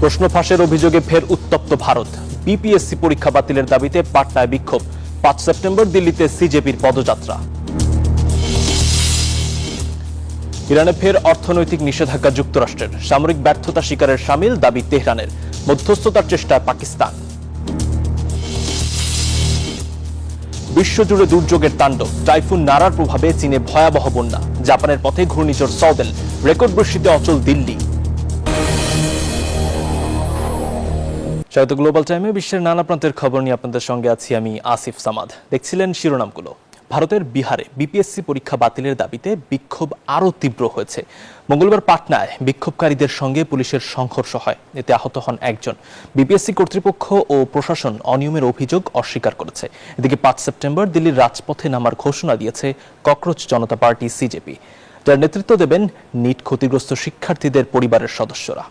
প্রশ্ন ফাঁসের অভিযোগে ফের উত্তপ্ত ভারত। বিপিএসসি পরীক্ষা বাতিলের দাবিতে পাটনায় বিক্ষোভ। ৫ সেপ্টেম্বর দিল্লিতে সিজেপির পদযাত্রা। ইরানে ফের অর্থনৈতিক নিষেধাজ্ঞা যুক্তরাষ্ট্রের। সামরিক ব্যর্থতা স্বীকারের শামিল দাবি তেহরানের। মধ্যস্থতার চেষ্টায় পাকিস্তান। বিশ্বজুড়ে দুর্যোগের তাণ্ডব। টাইফুন নারার প্রভাবে চীনে ভয়াবহ বন্যা। জাপানের পথে ঘূর্ণিঝড় সৌদেল। রেকর্ড বৃষ্টিতে অচল দিল্লি। স্বাগত গ্লোবাল টাইমে। বিশ্বের নানা প্রান্তের খবর নিয়ে আপনাদের সঙ্গে আছি আমি আসিফ সামাদ। দেখছিলেন শিরোনামগুলো। ভারতের বিহারে বিপিএসসি পরীক্ষা বাতিলের দাবিতে বিক্ষোভ আরও তীব্র হয়েছে। মঙ্গলবার পাটনায় বিক্ষোভকারীদের সঙ্গে পুলিশের সংঘর্ষ হয়। এতে আহত হন একজন। বিপিএসসি কর্তৃপক্ষ ও প্রশাসন অনিয়মের অভিযোগ অস্বীকার করেছে। এদিকে ৫ সেপ্টেম্বর দিল্লির রাজপথে নামার ঘোষণা দিয়েছে ককরোচ জনতা পার্টি সিজেপি, যার নেতৃত্ব দেবেন নিট ক্ষতিগ্রস্ত শিক্ষার্থীদের পরিবারের সদস্যরা।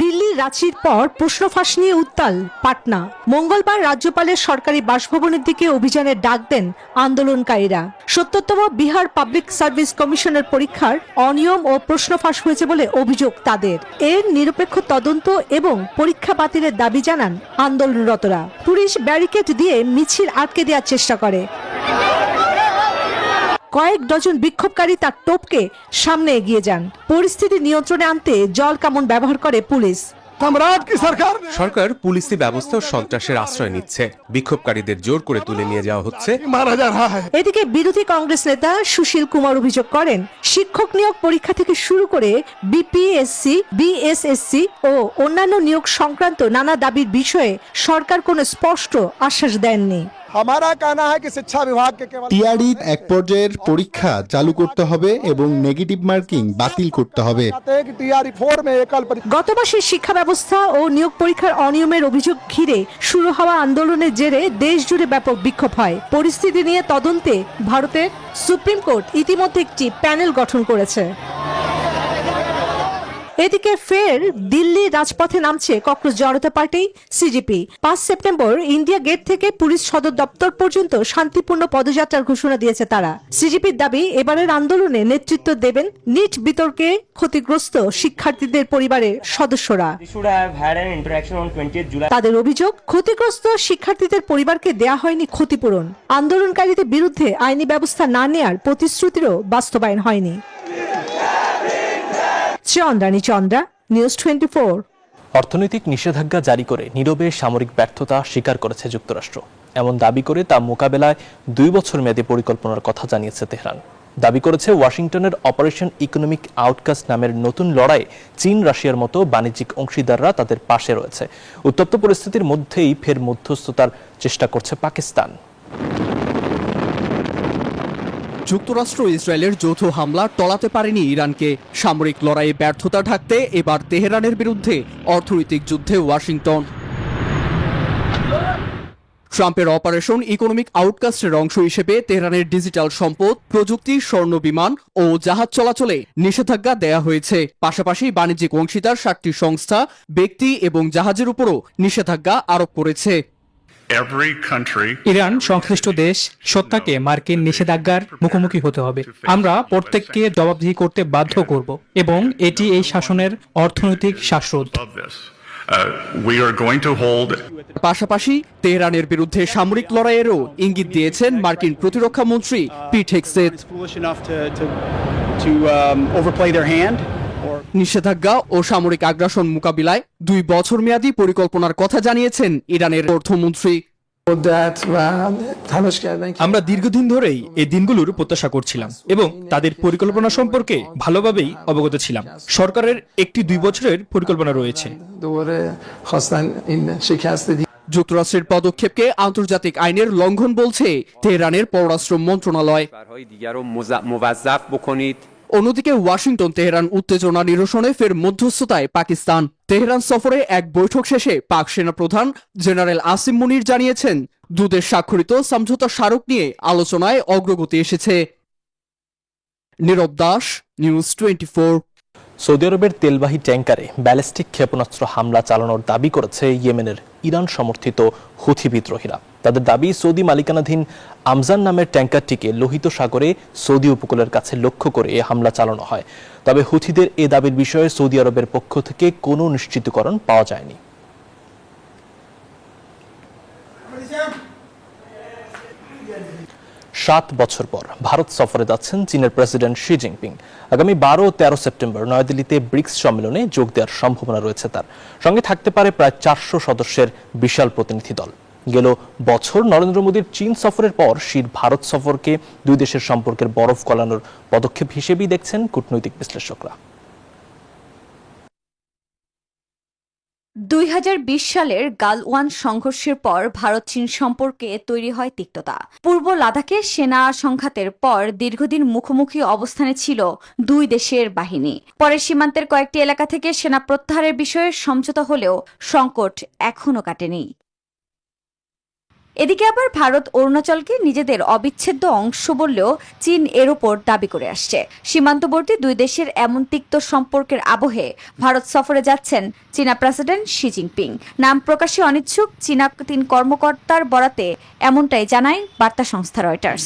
দিল্লির রাঁচির পর প্রশ্ন ফাঁস নিয়ে উত্তাল পাটনা। মঙ্গলবার রাজ্যপালের সরকারি বাসভবনের দিকে অভিযানের ডাক দেন আন্দোলনকারীরা। ৭০তম বিহার পাবলিক সার্ভিস কমিশনের পরীক্ষার অনিয়ম ও প্রশ্ন ফাঁস হয়েছে বলে অভিযোগ তাদের। এর নিরপেক্ষ তদন্ত এবং পরীক্ষা বাতিলের দাবি জানান আন্দোলনরতরা। পুলিশ ব্যারিকেড দিয়ে মিছিল আটকে দেওয়ার চেষ্টা করে। কয়েক ডজন বিক্ষোভকারী তার টোপকে সামনে এগিয়ে যান। পরিস্থিতি নিয়ন্ত্রণে আনতে জল কামান ব্যবহার করে পুলিশ। সরকার পুলিশি ব্যবস্থা ও সন্ত্রাসের আশ্রয় নিচ্ছে। বিক্ষোভকারীদের জোর করে তুলে নিয়ে যাওয়া হচ্ছে। এদিকে বিরোধী কংগ্রেস নেতা সুশীল কুমার অভিযোগ করেন, শিক্ষক নিয়োগ পরীক্ষা থেকে শুরু করে বিপিএসসি, বিএসএসসি ও অন্যান্য নিয়োগ সংক্রান্ত নানা দাবির বিষয়ে সরকার কোনো স্পষ্ট আশ্বাস দেননি। টিআরই এক পর্যায়ের পরীক্ষা চালু করতে হবে এবং নেগেটিভ মার্কিং বাতিল করতে হবে। গত মাসে শিক্ষা ব্যবস্থা ও নিয়োগ পরীক্ষার অনিয়মের অভিযোগ ঘিরে শুরু হওয়া আন্দোলনের জেরে দেশ জুড়ে ব্যাপক বিক্ষোভ হয়। পরিস্থিতি নিয়ে তদন্তে ভারতের সুপ্রিম কোর্ট ইতিমধ্যে একটি প্যানেল গঠন করেছে। এদিকে ফের দিল্লি রাজপথে নামছে cockroach Janata party CJP. ৫ September India gate থেকে পুলিশ সদর দপ্তর পর্যন্ত শান্তিপূর্ণ পদযাত্রার ঘোষণা দিয়েছে তারা। সিজেপির দাবি, এবারের আন্দোলনে নেতৃত্ব দেবেন নিট বিতর্কে ক্ষতিগ্রস্ত শিক্ষার্থীদের পরিবারের সদস্যরা। তাদের অভিযোগ, ক্ষতিগ্রস্ত শিক্ষার্থীদের পরিবারকে দেয়া হয়নি ক্ষতিপূরণ। আন্দোলনকারীদের বিরুদ্ধে আইনি ব্যবস্থা না নেয়ার প্রতিশ্রুতিরও বাস্তবায়ন হয়নি। চন্দ্রা, নিউজ 24। অর্থনৈতিক নিষেধাজ্ঞা জারি করে নীরবে সামরিক ব্যর্থতা স্বীকার করেছে যুক্তরাষ্ট্র। এমন দাবি করে তা মোকাবেলায় ২ বছর মেয়াদী পরিকল্পনার কথা জানিয়েছে তেহরান। দাবি করেছে ওয়াশিংটনের অপারেশন ইকোনমিক আউটকাস্ট নামের নতুন লড়াইয়ে চীন, রাশিয়ার মতো বাণিজ্যিক অংশীদাররা তাদের পাশে রয়েছে। উত্তপ্ত পরিস্থিতির মধ্যেই ফের মধ্যস্থতার চেষ্টা করছে পাকিস্তান। যুক্তরাষ্ট্র ইসরায়েলের যৌথ হামলা টলাতে পারেনি ইরানকে। সামরিক লড়াইয়ে ব্যর্থতা ঢাকতে এবার তেহরানের বিরুদ্ধে অর্থনৈতিক যুদ্ধে ওয়াশিংটন। ট্রাম্পের অপারেশন ইকোনমিক আউটকাস্টের অংশ হিসেবে তেহরানের ডিজিটাল সম্পদ, প্রযুক্তি, স্বর্ণ বিমান ও জাহাজ চলাচলে নিষেধাজ্ঞা দেয়া হয়েছে। পাশাপাশি বাণিজ্যিক অংশীদার ৬০টি সংস্থা, ব্যক্তি এবং জাহাজের উপরও নিষেধাজ্ঞা আরোপ করেছে। ইরান সংশ্লিষ্ট দেশ সত্তাকে মার্কিন নিষেধাজ্ঞার মুখোমুখি হতে হবে। আমরা প্রত্যেককে জবাবদিহি করতে বাধ্য করব এবং এটি এই শাসনের অর্থনৈতিক শ্বাসরোধ। পাশাপাশি তেহরানের বিরুদ্ধে সামরিক লড়াইয়েরও ইঙ্গিত দিয়েছেন মার্কিন প্রতিরক্ষা মন্ত্রী পিট হেগসেথ। নিষেধাজ্ঞা ও সামরিক আগ্রাসন মোকাবিলায় ২ বছর মেয়াদী পরিকল্পনার কথা জানিয়েছেন ইরানের অর্থমন্ত্রী। আমরা দীর্ঘদিন ধরেই এই দিনগুলোর প্রত্যাশা করছিলাম এবং তাদের পরিকল্পনা সম্পর্কে ভালোভাবেই অবগত ছিলাম। সরকারের একটি ২ বছরের পরিকল্পনা রয়েছে। যুক্তরাষ্ট্রের পদক্ষেপকে আন্তর্জাতিক আইনের লঙ্ঘন বলছে তেহরানের পররাষ্ট্র মন্ত্রণালয়। অন্যদিকে ওয়াশিংটন তেহরান উত্তেজনা নিরসনে ফের মধ্যস্থতায় পাকিস্তান। তেহরান সফরে এক বৈঠক শেষে পাক সেনাপ্রধান জেনারেল আসিম মুনির জানিয়েছেন, দুদেশ স্বাক্ষরিত সমঝোতা স্মারক নিয়ে আলোচনায় অগ্রগতি এসেছে। নীরব দাস, নিউজ 24। সৌদি আরবের তেলবাহী ট্যাঙ্কারে ব্যালিস্টিক ক্ষেপণাস্ত্র হামলা চালানোর দাবি করেছে ইয়েমেনের ইরান সমর্থিত হুথি বিদ্রোহীরা। তাদের দাবি, সৌদি মালিকানাধীন আমজান নামের ট্যাঙ্কারটিকে লোহিত সাগরে সৌদি উপকূলের কাছে লক্ষ্য করে এ হামলা চালানো হয়। তবে হুথিদের এ দাবির বিষয়ে সৌদি আরবের পক্ষ থেকে কোনো নিশ্চিতকরণ পাওয়া যায়নি। সাত বছর পর ভারত সফরে যাচ্ছেন চীনের প্রেসিডেন্ট শি জিনপিং। আগামী 12 ও 13 সেপ্টেম্বর নয়াদিল্লিতে ব্রিক্স সম্মেলনে যোগ দেওয়ার সম্ভাবনা রয়েছে তার। সঙ্গে থাকতে পারে প্রায় 400 সদস্যের বিশাল প্রতিনিধি দল। গেল বছর নরেন্দ্র মোদীর চীন সফরের পর শির ভারত সফরকে দুই দেশের সম্পর্কের বরফ গলানোর পদক্ষেপ হিসেবেই দেখছেন কূটনৈতিক বিশ্লেষকরা। 2020 সালের গালওয়ান সংঘর্ষের পর ভারত চীন সম্পর্কে তৈরি হয় তিক্ততা। পূর্ব লাদাখে সেনা সংঘাতের পর দীর্ঘদিন মুখোমুখি অবস্থানে ছিল দুই দেশের বাহিনী। পরে সীমান্তের কয়েকটি এলাকা থেকে সেনা প্রত্যাহারের বিষয়ে সমঝোতা হলেও সংকট এখনো কাটেনি। এদিকে আবার ভারত অরুণাচলকে নিজেদের অবিচ্ছেদ্য অংশ বললেও চীন এর ওপর দাবি করে আসছে। সীমান্তবর্তী দুই দেশের এমন তিক্ত সম্পর্কের আবহে ভারত সফরে যাচ্ছেন চীনা প্রেসিডেন্ট শি জিনপিং। নাম প্রকাশে অনিচ্ছুক চীনা 3 কর্মকর্তার বরাতে এমনটাই জানায় বার্তা সংস্থা রয়টার্স।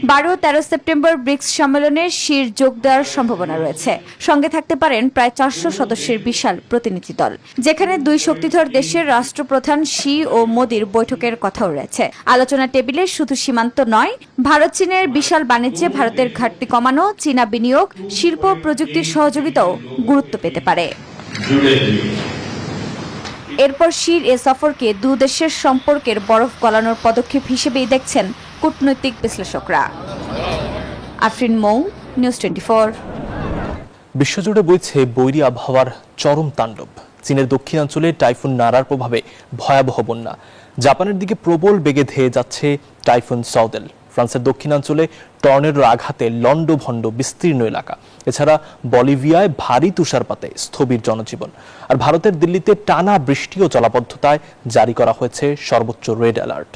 12 ও 13 সেপ্টেম্বর ব্রিক্স সম্মেলনে শির যোগ দেওয়ার সম্ভাবনা রয়েছে। সঙ্গে থাকতে পারেন প্রায় 400 সদস্যের বিশাল প্রতিনিধি দল, যেখানে দুই শক্তিধর দেশের রাষ্ট্রপ্রধান শি ও মোদির বৈঠকের কথাও রয়েছে। আলোচনা টেবিলে শুধু সীমান্ত নয়, ভারত চীনের বিশাল বাণিজ্যে ভারতের ঘাটতি কমানো, চীনা বিনিয়োগ, শিল্প প্রযুক্তির সহযোগিতাও গুরুত্ব পেতে পারে। এরপর শির এ সফরকে দু দেশের সম্পর্কের বরফ গলানোর পদক্ষেপ হিসেবেই দেখছেন কূটনৈতিক বিশ্লেষকরা। আফরিন মৌ, নিউজ 24। বিশ্বজুড়ে বইছে বৈরী আবহাওয়ার চরম তাণ্ডব। চীনের দক্ষিণাঞ্চলে টাইফুন নারার প্রভাবে ভয়াবহ বন্যা। জাপানের দিকে প্রবল বেগে ধেয়ে যাচ্ছে টাইফুন সাউদেল। ফ্রান্সের দক্ষিণাঞ্চলে টর্নেডোর আঘাতে লন্ডভন্ড বিস্তীর্ণ এলাকা। এছাড়া বলিভিয়ায় ভারী তুষারপাতে স্থবির জনজীবন। আর ভারতের দিল্লিতে টানা বৃষ্টি ও জলাবদ্ধতায় জারি করা হয়েছে সর্বোচ্চ রেড অ্যালার্ট।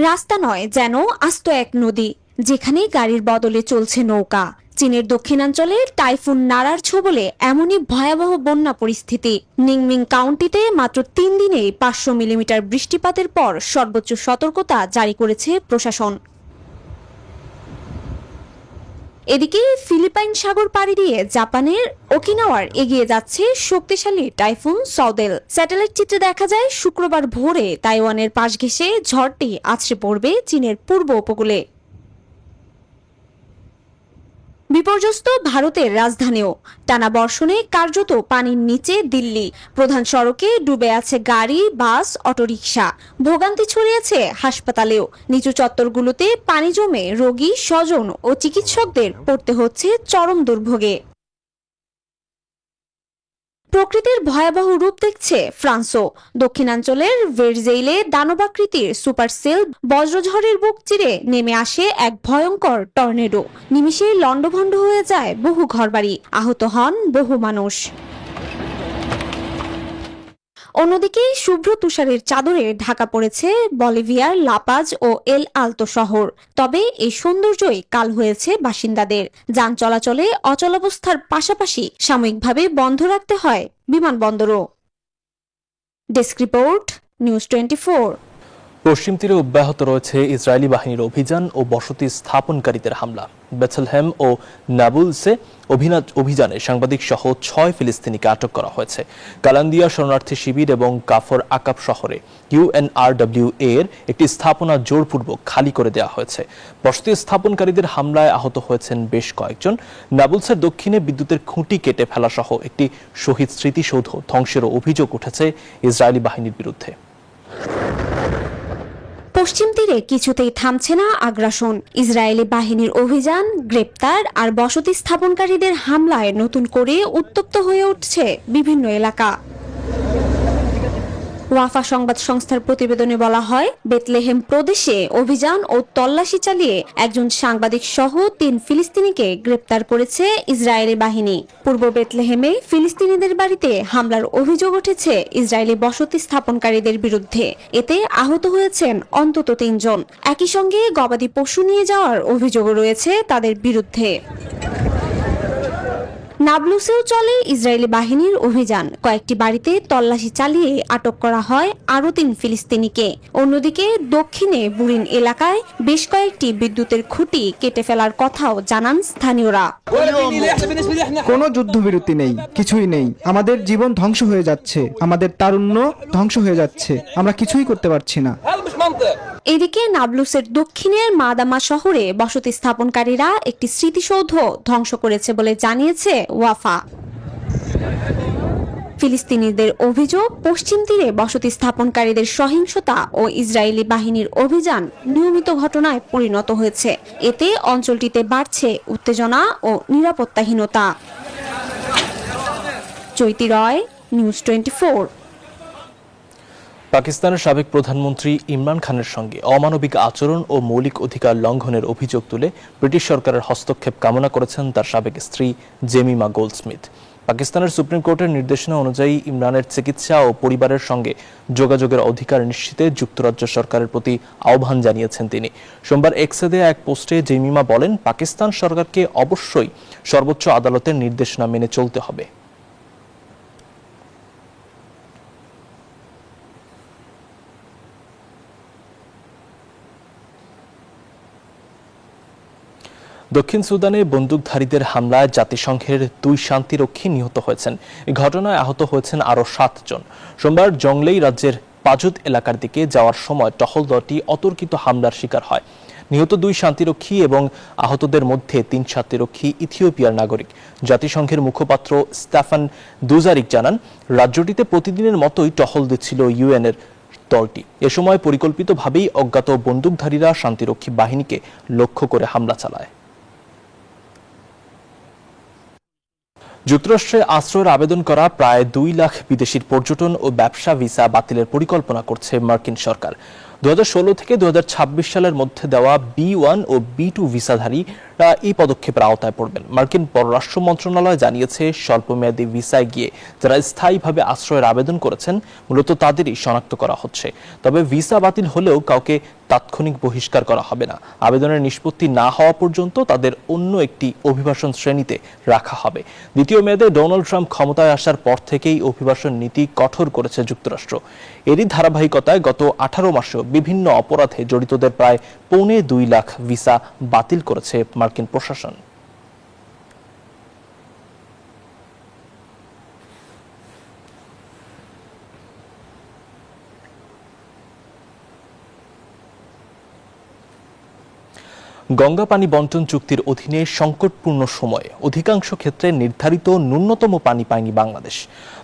রাস্তা নয়, যেন আস্ত এক নদী, যেখানে গাড়ির বদলে চলছে নৌকা। চীনের দক্ষিণাঞ্চলে টাইফুন নারার ছোবলে এমনই ভয়াবহ বন্যা পরিস্থিতি। নিংমিং কাউন্টিতে মাত্র 3 দিনে 500 মিলিমিটার বৃষ্টিপাতের পর সর্বোচ্চ সতর্কতা জারি করেছে প্রশাসন। এদিকে ফিলিপাইন সাগর পাড়ি দিয়ে জাপানের ওকিনাওয়ার এগিয়ে যাচ্ছে শক্তিশালী টাইফুন সাউদেল। স্যাটেলাইট চিত্রে দেখা যায় শুক্রবার ভোরে তাইওয়ানের পাশ ঘেঁষে ঝড়টি আছড়ে পড়বে চীনের পূর্ব উপকূলে। বিপর্যস্ত ভারতের রাজধানীও। টানা বর্ষণে কার্যত পানির নিচে দিল্লি। প্রধান সড়কে ডুবে আছে গাড়ি, বাস, অটোরিকশা। ভোগান্তি ছড়িয়েছে হাসপাতালেও। নিচু চত্বরগুলোতে পানি জমে রোগী, স্বজন ও চিকিৎসকদের পড়তে হচ্ছে চরম দুর্ভোগে। প্রকৃতির ভয়াবহ রূপ দেখছে ফ্রান্সও। দক্ষিণাঞ্চলের ভেরজেইলে দানবাকৃতির সুপারসেল বজ্রঝড়ের বুক চিরে নেমে আসে এক ভয়ঙ্কর টর্নেডো। নিমিষেই লণ্ডভণ্ড হয়ে যায় বহু ঘরবাড়ি, আহত হন বহু মানুষ। অন্যদিকে শুভ্র তুষারের চাদরে ঢাকা পড়েছে বলিভিয়ার লাপাজ ও এল আলতো শহর। তবে এই সৌন্দর্যই কাল হয়েছে বাসিন্দাদের। যান চলাচলে অচলাবস্থার পাশাপাশি সাময়িকভাবে বন্ধ রাখতে হয় বিমানবন্দরও। Desk report, news 24। পশ্চিম তীরে অব্যাহত রয়েছে ইসরায়েলি বাহিনীর অভিযান ও বসতি স্থাপনকারীদের হামলা। বেথলহেম ও নাবুলসে অভিযানে সাংবাদিক সহ 6 ফিলিস্তিনিকে আটক করা হয়েছে। কালান্দিয়া শরণার্থী শিবির এবং কাফর আকাব শহরে UNRWA এর একটি স্থাপনা জোরপূর্বক খালি করে দেওয়া হয়েছে। বসতি স্থাপনকারীদের হামলায় আহত হয়েছেন বেশ কয়েকজন। নাবুলসের দক্ষিণে বিদ্যুতের খুঁটি কেটে ফেলা সহ একটি শহীদ স্মৃতিসৌধ ধ্বংসেরও অভিযোগ উঠেছে ইসরায়েলি বাহিনীর বিরুদ্ধে। পশ্চিম তীরে কিছুতেই থামছে না আগ্রাসন। ইসরায়েলি বাহিনীর অভিযান, গ্রেপ্তার আর বসতি স্থাপনকারীদের হামলায় নতুন করে উত্তপ্ত হয়ে উঠছে বিভিন্ন এলাকা। ওয়াফা সংবাদ সংস্থার প্রতিবেদনে বলা হয়, বেথলেহেম প্রদেশে অভিযান ও তল্লাশি চালিয়ে একজন সাংবাদিক সহ 3 ফিলিস্তিনিকে গ্রেপ্তার করেছে ইসরায়েলি বাহিনী। পূর্ব বেথলেহেমে ফিলিস্তিনিদের বাড়িতে হামলার অভিযোগ উঠেছে ইসরায়েলি বসতি স্থাপনকারীদের বিরুদ্ধে। এতে আহত হয়েছেন অন্তত 3 জন। একই সঙ্গে গবাদি পশু নিয়ে যাওয়ার অভিযোগও রয়েছে তাদের বিরুদ্ধে। নাবলুসেও চলে ইসরায়েলি বাহিনীর অভিযান। কয়েকটি বাড়িতে তল্লাশি চালিয়ে আটক করা হয় আরও 3 ফিলিস্তিনিকে। অন্যদিকে দক্ষিণে বুরিন এলাকায় বেশ কয়েকটি বিদ্যুতের খুঁটি কেটে ফেলার কথাও জানান স্থানীয়রা। কোনো যুদ্ধবিরতি নেই, কিছুই নেই। আমাদের জীবন ধ্বংস হয়ে যাচ্ছে, আমাদের তারুণ্য ধ্বংস হয়ে যাচ্ছে, আমরা কিছুই করতে পারছি না। এদিকে নাবলুসের দক্ষিণের মাদামা শহরে বসতি স্থাপনকারীরা একটি স্মৃতিসৌধ ধ্বংস করেছে বলে জানিয়েছে ওয়াফা। ফিলিস্তিনিদের অভিযোগ, পশ্চিম তীরে বসতি স্থাপনকারীদের সহিংসতা ও ইসরায়েলি বাহিনীর অভিযান নিয়মিত ঘটনায় পরিণত হয়েছে। এতে অঞ্চলটিতে বাড়ছে উত্তেজনা ও নিরাপত্তাহীনতা। চৈতি রয়, নিউজ 24। পাকিস্তানের সাবেক প্রধানমন্ত্রী ইমরান খানের সঙ্গে অমানবিক আচরণ ও মৌলিক অধিকার লঙ্ঘনের অভিযোগ তুলে ব্রিটিশ সরকারের হস্তক্ষেপ কামনা করেছেন তার সাবেক স্ত্রী জেমিমা গোল্ডস্মিথ। পাকিস্তানের সুপ্রিম কোর্টের নির্দেশনা অনুযায়ী ইমরানের চিকিৎসা ও পরিবারের সঙ্গে যোগাযোগের অধিকার নিশ্চিতে যুক্তরাজ্য সরকারের প্রতি আহ্বান জানিয়েছেন তিনি। সোমবার এক্সে দেয়া এক পোস্টে জেমিমা বলেন, পাকিস্তান সরকারকে অবশ্যই সর্বোচ্চ আদালতের নির্দেশনা মেনে চলতে হবে। দক্ষিণ সুদানে বন্দুকধারীদের হামলায় জাতিসংঘের 2 শান্তিরক্ষী নিহত হয়েছেন। এই ঘটনায় আহত হয়েছেন আরও 7 জন। সোমবার জংলেই রাজ্যের পাজুদ এলাকার দিকে যাওয়ার সময় টহল দলটি অতর্কিত হামলার শিকার হয়। নিহত 2 শান্তিরক্ষী এবং আহতদের মধ্যে 3 শান্তিরক্ষী ইথিওপিয়ার নাগরিক। জাতিসংঘের মুখপাত্র স্টেফান দুজারিক জানান, রাজ্যটিতে প্রতিদিনের মতোই টহল দিচ্ছিল ইউএনের দলটি। এ সময় পরিকল্পিতভাবেই অজ্ঞাত বন্দুকধারীরা শান্তিরক্ষী বাহিনীকে লক্ষ্য করে হামলা চালায়। যুক্তরাষ্ট্রে আশ্রয়ের আবেদন করা প্রায় 2 লাখ বিদেশির পর্যটন ও ব্যবসা ভিসা বাতিলের পরিকল্পনা করছে মার্কিন সরকার। 2016 থেকে 2026 সালের মধ্যে দেওয়া B1 ও B2 ভিসাধারীরা এই পদক্ষেপের আওতায় পড়বেন। মার্কিন পররাষ্ট্র মন্ত্রণালয় জানিয়েছে, স্বল্পমেয়াদী ভিসায় গিয়ে যারা স্থায়ীভাবে আশ্রয়ের আবেদন করেছেন মূলত তাদেরই শনাক্ত করা হচ্ছে। তবে ভিসা বাতিল হলেও কাউকে তাৎক্ষণিক বহিষ্কার করা হবে না। আবেদনের নিষ্পত্তি না হওয়া পর্যন্ত তাদের অন্য একটি অভিবাসন শ্রেণীতে রাখা হবে। দ্বিতীয় মেয়াদে ডোনাল্ড ট্রাম্প ক্ষমতায় আসার পর থেকেই অভিবাসন নীতি কঠোর করেছে যুক্তরাষ্ট্র। এরই ধারাবাহিকতায় গত 18 মাসেও বিভিন্ন অপরাধে জড়িতদের প্রায় 2.25 লাখ ভিসা বাতিল করেছে মার্কিন প্রশাসন। গঙ্গা পানি বন্টন চুক্তির অধীনে সংকটপূর্ণ সময়ে অধিকাংশ ক্ষেত্রে নির্ধারিত ন্যূনতম পানি পায়নি বাংলাদেশ।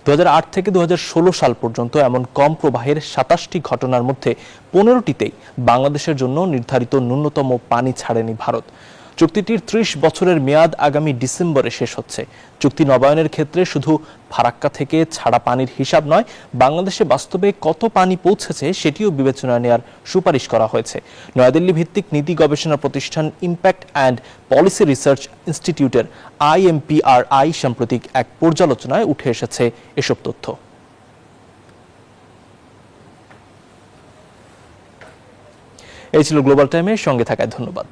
2008 থেকে 2016 সাল পর্যন্ত এমন কম প্রবাহের 27টি ঘটনার মধ্যে 15টিতেই বাংলাদেশের জন্য নির্ধারিত ন্যূনতম পানি ছাড়েনি ভারত। চুক্তিটির 30 বছরের মেয়াদ আগামী ডিসেম্বরে শেষ হচ্ছে। চুক্তি নবায়নের ক্ষেত্রে শুধু ফারাক্কা থেকে ছাড়া পানির হিসাব নয়, বাংলাদেশে বাস্তবে কত পানি পৌঁছেছে সেটিও বিবেচনায় নেওয়ার সুপারিশ করা হয়েছে। নয়াদিল্লি ভিত্তিক নীতি গবেষণা প্রতিষ্ঠান ইম্প্যাক্ট অ্যান্ড পলিসি রিসার্চ ইনস্টিটিউটের IMPRI সাম্প্রতিক এক পর্যালোচনায় উঠে এসেছে এসব তথ্য। এই ছিল গ্লোবাল টাইমের সঙ্গে থাকায় ধন্যবাদ।